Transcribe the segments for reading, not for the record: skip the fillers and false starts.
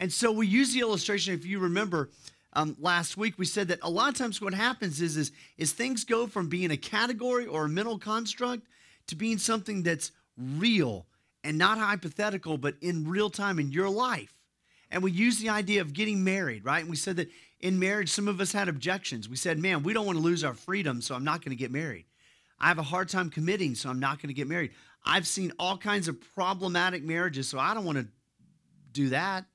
And so we use the illustration, if you remember, last week we said that a lot of times what happens is things go from being a category or a mental construct to being something that's real and not hypothetical, but in real time in your life. And we use the idea of getting married, right? And we said that in marriage, some of us had objections. We said, man, we don't want to lose our freedom, so I'm not going to get married. I have a hard time committing, so I'm not going to get married. I've seen all kinds of problematic marriages, so I don't want to do that.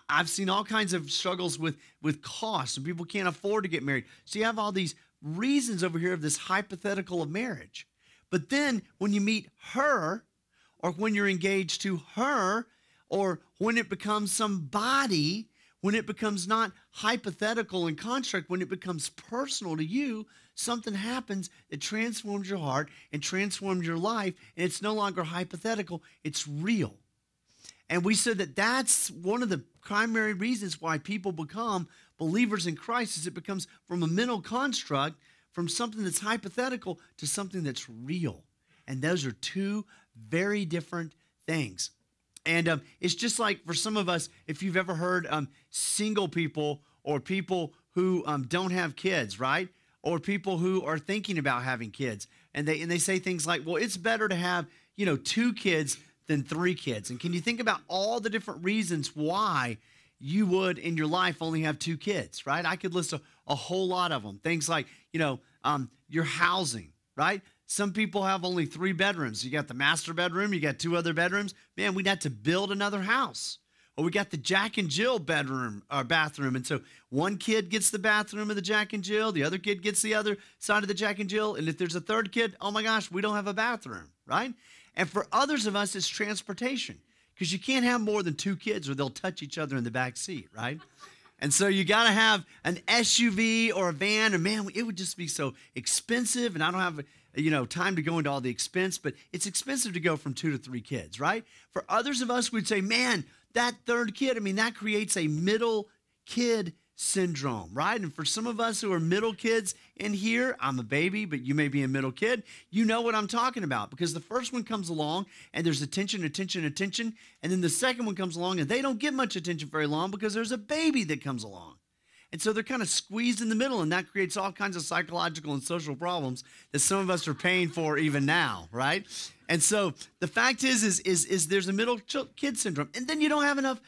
I've seen all kinds of struggles with costs, and people can't afford to get married. So you have all these reasons over here of this hypothetical of marriage. But then when you meet her, or when you're engaged to her, or when it becomes somebody, when it becomes not hypothetical and construct, when it becomes personal to you, something happens that transforms your heart and transforms your life, and it's no longer hypothetical, it's real. And we said that that's one of the primary reasons why people become believers in Christ, is it becomes from a mental construct, from something that's hypothetical to something that's real. And those are two very different things. And it's just like for some of us, if you've ever heard single people or people who don't have kids, right? Or people who are thinking about having kids. And they say things like, well, it's better to have, 2 kids than 3 kids. And can you think about all the different reasons why you would in your life only have 2 kids, right? I could list a whole lot of them. Things like, your housing, right? Some people have only 3 bedrooms. You got the master bedroom, you got 2 other bedrooms. Man, we'd have to build another house. Or we got the Jack and Jill bedroom or bathroom. And so one kid gets the bathroom of the Jack and Jill, the other kid gets the other side of the Jack and Jill. And if there's a third kid, oh my gosh, we don't have a bathroom, right? And for others of us, it's transportation, because you can't have more than 2 kids or they'll touch each other in the back seat, right? And so you got to have an SUV or a van, and man, it would just be so expensive, and I don't have time to go into all the expense, but it's expensive to go from 2 to 3 kids, right? For others of us, we'd say, man, that third kid, that creates a middle kid syndrome, right? And for some of us who are middle kids in here, I'm a baby, but you may be a middle kid, you know what I'm talking about, because the first one comes along and there's attention, and then the second one comes along and they don't get much attention very long because there's a baby that comes along. And so they're kind of squeezed in the middle, and that creates all kinds of psychological and social problems that some of us are paying for even now, right? And so the fact is there's a middle kid syndrome, and then you don't have enough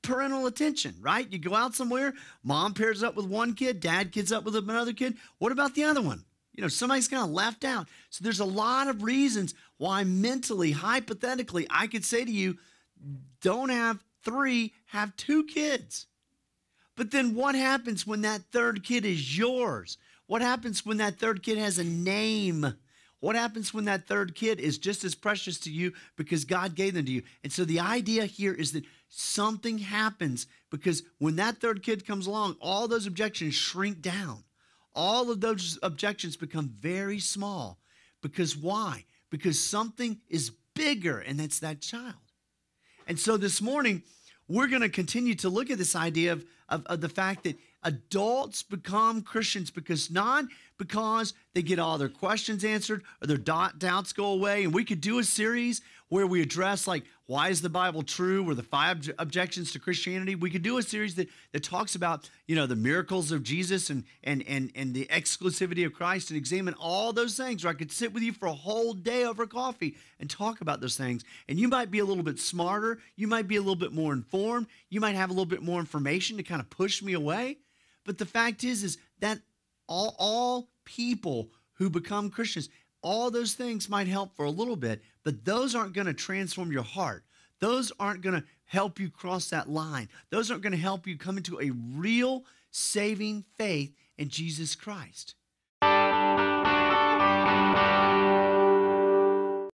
parental attention, right? You go out somewhere, mom pairs up with one kid, dad kids up with another kid. What about the other one? Somebody's kind of left out. So there's a lot of reasons why mentally, hypothetically, I could say to you, don't have 3, have 2 kids. But then what happens when that third kid is yours? What happens when that third kid has a name? What happens when that third kid is just as precious to you because God gave them to you? And so the idea here is that something happens, because when that third kid comes along, all those objections shrink down. All of those objections become very small. Because why? Because something is bigger, and that's that child. And so this morning, we're going to continue to look at this idea of the fact that adults become Christians not because they get all their questions answered or their doubts go away. And we could do a series where we address, like, why is the Bible true, or the 5 objections to Christianity. We could do a series that talks about, the miracles of Jesus and the exclusivity of Christ, and examine all those things. Or I could sit with you for a whole day over coffee and talk about those things. And you might be a little bit smarter. You might be a little bit more informed. You might have a little bit more information to kind of push me away. But the fact is that all people who become Christians, all those things might help for a little bit, but those aren't going to transform your heart. Those aren't going to help you cross that line. Those aren't going to help you come into a real saving faith in Jesus Christ.